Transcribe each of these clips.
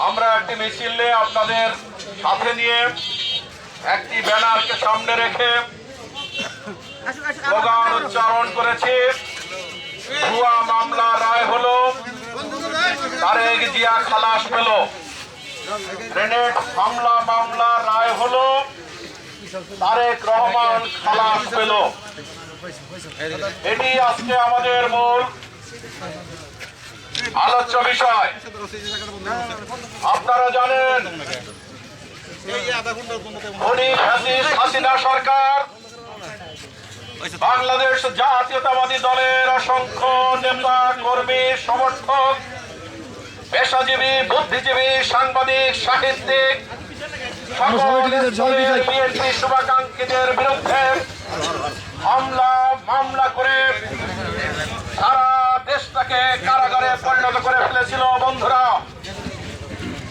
আমরা একটি মিছিলে আপনাদের সাথে নিয়ে একটি ব্যানারকে সামনে রেখে স্লোগান উচ্চারণ করেছি। ভুয়া মামলা রায় হলো, তারেক জিয়া খালাস পেল। গ্রেনেড হামলা মামলা রায় হলো, তারেক রহমান খালাস পেল। এটি আজকে আমাদের মূল আলোচ্য বিষয়। আপনারা জানেন হাসিনা সরকার বাংলাদেশ জাতীয়তাবাদী দলের অসংখ্য নেতা কর্মী সমর্থক, পেশাজীবী, বুদ্ধিজীবী, সাংবাদিক, সাহিত্যিক, বিএনপি শুভাকাঙ্ক্ষীদের বিরুদ্ধে মামলা করে সারা দেশটাকে কারাগারে পরিণত করে ফেলেছিল। বন্ধুরা,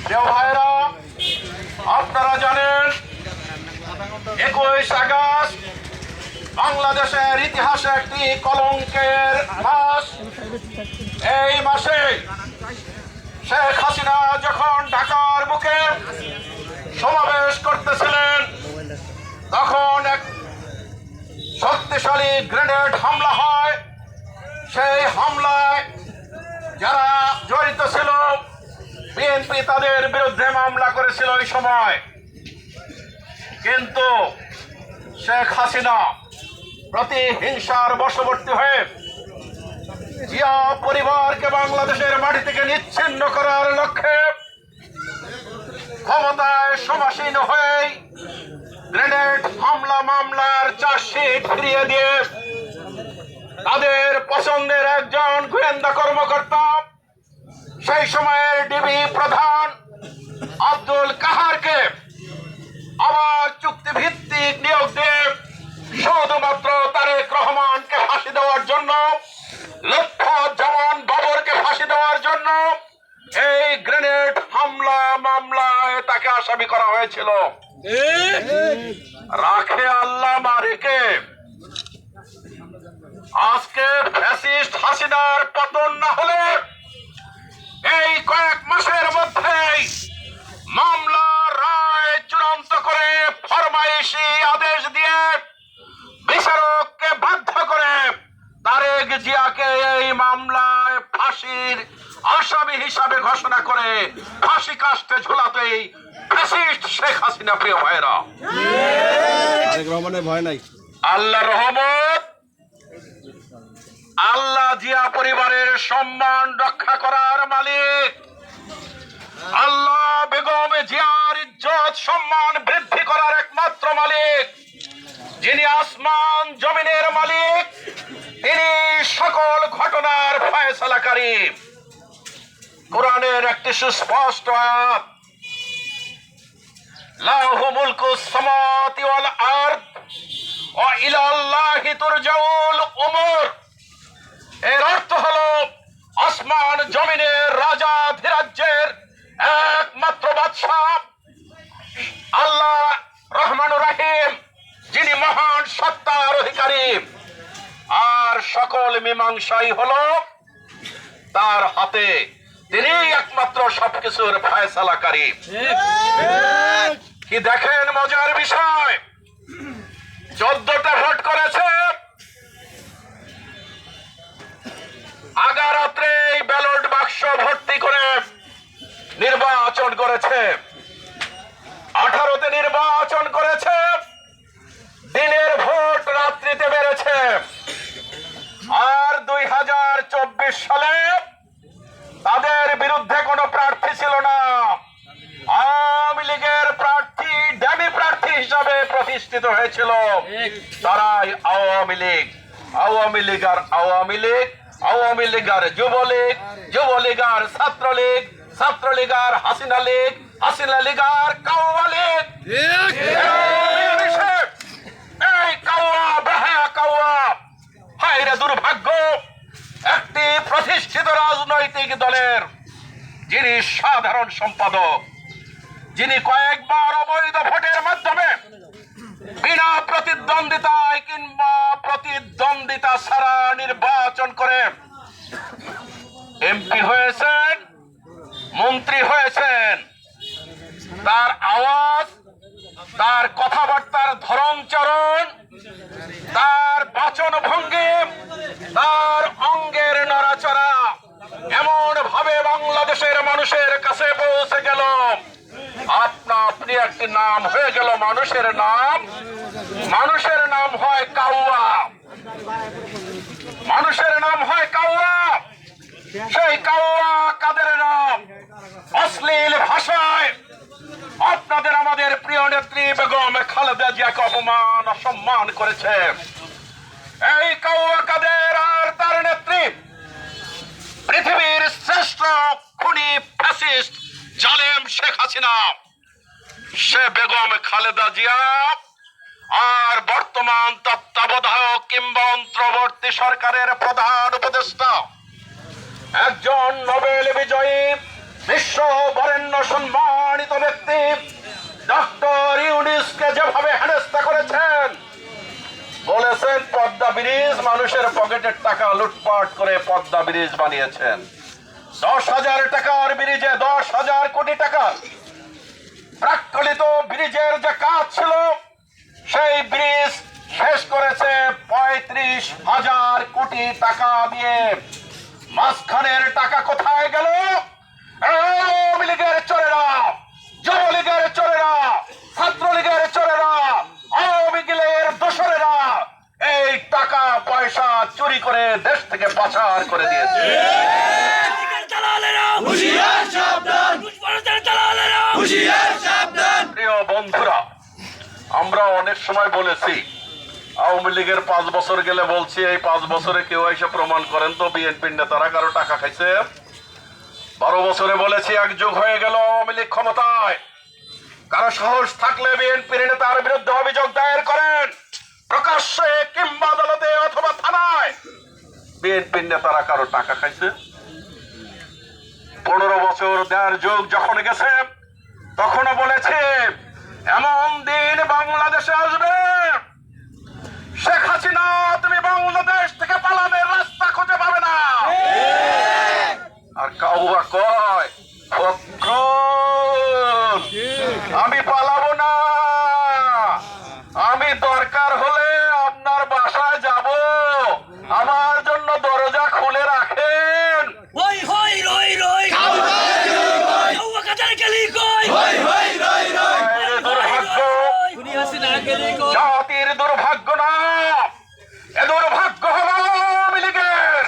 প্রিয় ভাইরা, আপনারা জানেন 21 আগস্ট বাংলাদেশের ইতিহাসে একটি কলঙ্কের মাস। এই মাসে শেখ হাসিনা যখন ঢাকার বুকে সমাবেশ করতেছিলেন, তখন এক শক্তিশালী গ্রেনেড হামলা হয়। সেই হামলায় যারা জড়িত ছিল, বিএনপি তাদের বিরুদ্ধে মামলা করেছিল ওই সময়। কিন্তু শেখ হাসিনা প্রতিহিংসার বশবর্তী হয়ে জিয়া পরিবারকে বাংলাদেশের মাটি থেকে নিচ্ছিন্ন করার লক্ষ্যে ক্ষমতায় সমাসীন হয়ে গ্রেনেড হামলা মামলার চার্জশিট ফিরিয়ে দিয়ে তাদের পছন্দের একজন গোয়েন্দা কর্মকর্তা, সেই সময়ের ডিবি প্রধান আব্দুল কাহারকে আবার চুক্তিভিত্তিক নিয়োগ দিয়ে শুধুমাত্র তারেক রহমানকে ফাঁসি দেওয়ার জন্য, লুৎফুজ্জামান বাবরকে ফাঁসি দেওয়ার জন্য এই গ্রেনেড হামলা মামলায় তাকে আসামি করা হয়েছিল। রাখে আল্লাহ মারিকে। আজকে ফ্যাসিস্ট হাসিনার পতন না হলে এই কয়েক মাসের মধ্যেই মামলা রায় চূড়ান্ত করে ফরমাইশি আদেশ দিয়ে বিচারককে বাধ্য করে তারেক জিয়াকে এই মামলায় ফাঁসির আসামি হিসাবে ঘোষণা করে ফাঁসি কাস্টে ঝুলাতেই ফ্যাসিস্ট শেখ হাসিনা। প্রিয় ভাইরা, ভয় নাই। আল্লাহ রহমত, আল্লাহ জিয়া পরিবারের সম্মান রক্ষা করার মালিক। আল্লাহ বেগম জিয়ার ইজ্জত সম্মান বৃদ্ধি করার একমাত্র মালিক। যিনি আসমান জমিনের মালিক, তিনি সকল ঘটনার ফয়সালাকারী। কোরআনের একটি সুস্পষ্ট আয়াত, লাহু মুলকুস সামাওয়াতি ওয়াল আরদ ওয়া ইলাল্লাহি তুরজাউল উমুর। এর অর্থ হলো আসমান জমিনের রাজা ধীরাজ্যের একমাত্র বাদশাহ আল্লাহ রহমানুর রহিম, যিনি মহান সত্তার অধিকারী। আর সকল মীমাংসাই হলো তার হাতে, তিনি একমাত্র সবকিছুর ফয়সালাকারী। কি দেখেন মজার বিষয়, 14টা ভোট করেছে, আগারাত্রে এই ব্যালট বাক্স ভর্তি করে নির্বাচন করেছে। 18তে নির্বাচন করেছে, দিনের ভোট রাত্রিতে বেড়েছে। আর 2024 সালে তাদের বিরুদ্ধে কোনো প্রার্থী ছিল না। আওয়ামী লীগের প্রার্থী ড্যামি প্রার্থী হিসাবে প্রতিষ্ঠিত হয়েছিল। তারাই আওয়ামী লীগ। আওয়ামী লীগ আর আওয়ামী লীগ, আওয়ামী লীগ আর যুবলীগ, যুবলীগ আর ছাত্রলীগ, ছাত্রলীগ আর হাসিনা লীগ, হাসিনা লীগ আর কাওয়া লীগ। এই কাওয়া বেহায়া কাওয়া, হায় রে দুর্ভাগ্য। একটি প্রতিষ্ঠিত রাজনৈতিক দলের যিনি সাধারণ সম্পাদক, যিনি কয়েকবার অবৈধ ভোটের মাধ্যমে বিনা প্রতিদ্বন্দ্বিতায় কিংবা প্রতিদ্বন্দ্বিতা ছাড়া নির্বাচন করে এমপি হয়েছেন, মন্ত্রী হয়েছেন, তার আওয়াজ, তার কথাবার্তার ধরন চরণ, তার বাচন ভঙ্গি, তার অঙ্গের নড়াচড়া এমন ভাবে বাংলাদেশের মানুষের কাছে পৌঁছে গেল, আপনা আপনি একটি নাম হয়ে গেল মানুষের নাম। মানুষের নাম হয় কাউয়া, মানুষের নাম হয় কাউয়া। সেই কাউয়া কাদের নাম? অশ্লীল ভাষায় আপনাদের আমাদের প্রিয় নেত্রী বেগম খালেদা জিয়াকে অপমান অসম্মান করেছে। এই কাউয়া কাদের আর তার নেত্রী পৃথিবীর শ্রেষ্ঠ খুনি ফ্যাসিস্ট জালেম শেখ হাসিনা, সে বেগম খালেদা জিয়া আর বর্তমান তত্ত্বাবধায়ক কিংবা অন্তর্বর্তী সরকারের প্রধান উপদেষ্টা একজন নোবেল বিজয়ী বিশ্ব বরেণ্য সম্মানিত ব্যক্তি ডক্টর ইউনূসকে যেভাবে হেনস্থা করেছেন, বলেছেন পদ্মা ব্রিজ মানুষের পকেটের টাকা লুটপাট করে পদ্মা ব্রিজ বানিয়েছেন। 10,000 টাকার ব্রিজে 10,000 কোটি টাকা। প্রাক্কলিত ব্রিজের যে কাজ ছিল সেই ব্রিজ শেষ করেছে 35,000 কোটি টাকা দিয়ে। মাঝখানের টাকা কোথায় গেল? আওয়ামী লীগের চোরেরা, যুবলীগের চোরেরা, ছাত্রলীগের চোরেরা, আওয়ামী লীগের দোসরেরা এই টাকা পয়সা চুরি করে দেশ থেকে পাচার করে দিয়েছে। প্রিয় বন্ধুরা, আমরা অনেক সময় বলেছি আওয়ামী লীগের 5 বছর গেলে বলছি এই 5 বছরে কেউ এসে প্রমাণ করেন তো বিএনপির নেতারা কারো টাকা খাইছে। 12 বছরে বলেছি এক যুগ হয়ে গেল আওয়ামী লীগ ক্ষমতায়, কারো সাহস থাকলে বিএনপির নেতার বিরুদ্ধে অভিযোগ দায়ের করেন প্রকাশ্যে কিংবা আদালতে অথবা থানায়। বিএনপির নেতারা কারো টাকা খাইছে? 15 বছর 1.5 যুগ যখন গেছে তখনও বলেছে এমন দিন বাংলাদেশে আসবে শেখ হাসিনা তুমি বাংলাদেশ থেকে পালানোর রাস্তা খুঁজে পাবে না। আর কাউয়া কয় আমি পালাবো না, আমি দরকার হলে আপনার বাসায় যাব, আমার জন্য দরজা খুলে রাখেন। জাতির দুর্ভাগ্য না, এ দুর্ভাগ্য হলো আওয়ামী লীগের,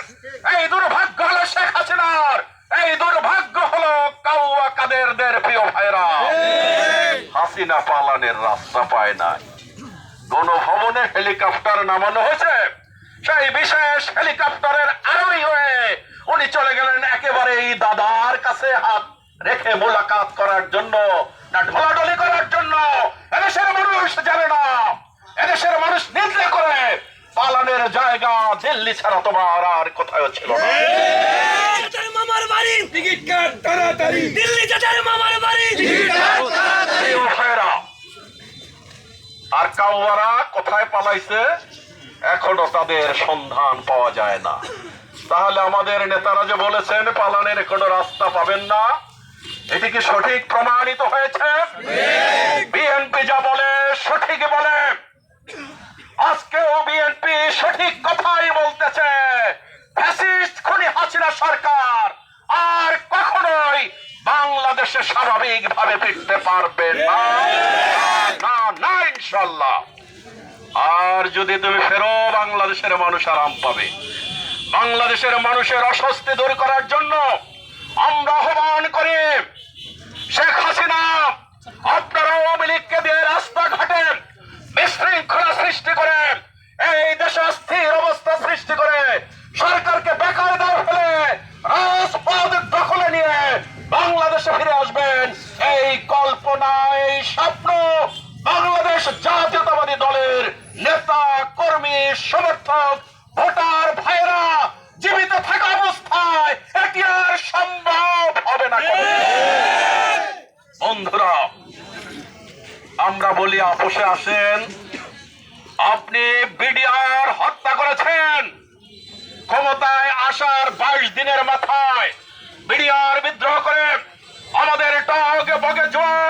এই দুর্ভাগ্য হলো শেখ হাসিনার, এই দুর্ভাগ্য হলো কাউয়া কাদেরদের। প্রিয় ভাইরা, হাসিনা পালানের রাস্তা পায় না, গণভবনে হেলিকপ্টার নামানো হয়েছে, সেই বিশেষ হেলিকপ্টারের আরোহী হয়ে উনি চলে গেলেন একেবারেই দাদার কাছে হাত রেখে মোলাকাত করার জন্য না ঢলাঢলি করার জন্য। এদেশের মানুষ জানে না, এদেশের মানুষ নিন্দা করে পালানের জায়গা দিল্লি ছাড়া তোমার আর কোথাও ছিল না। মামার বাড়ি টিকিট কাট তাড়াতাড়ি, দিল্লি চাচার মামার বাড়ি টিকিট কাট তাড়াতাড়ি। আর কাউয়ারা কোথায় পালাইছে এখনো তাদের সন্ধান পাওয়া যায় না। তাহলে আমাদের নেতারা যে বলেছেন পালানের কোনো রাস্তা পাবেন না, এটি কি সঠিক প্রমাণিত হয়েছে? বিএনপি যা বলে সঠিক বলে, আজকেও বিএনপি সঠিক কথাই বলতেছে। ফ্যাসিস্ট খুনি হাসিনা সরকার আর কখনোই বাংলাদেশে স্বাভাবিকভাবে ফিরতে পারবে না, না না ইনশাল্লাহ। আর যদি তুমি ফেরো বাংলাদেশের মানুষ আরাম পাবে। বাংলাদেশের মানুষের অস্বস্তি দূর করার জন্য আমরা আহ্বান করি শেখ হাসিনা আপনারা আওয়ামী লীগকে দিয়ে রাস্তাঘাটে বিশৃঙ্খলা সৃষ্টি করে এই দেশে অস্থির অবস্থা সৃষ্টি করে সরকারকে বেকায়দা ফেলে রাজপথ দখলে নিয়ে বাংলাদেশে ফিরে আসবেন, এই কল্পনা, এই স্বপ্ন বাংলাদেশ জাতীয়তাবাদী দলের নেতা কর্মী সমর্থক ভোটার ভাইরা জীবিত থাকা অবস্থায় এটি আর সম্ভব হবে না। বন্ধুরা, আমরা বলি আপোষে আসেন। আপনি বিডিআর হত্যা করেছেন, ক্ষমতায় আসার 22 দিনের মাথায় বিডিআর বিদ্রোহ করে কাউকে বকে জোয়ার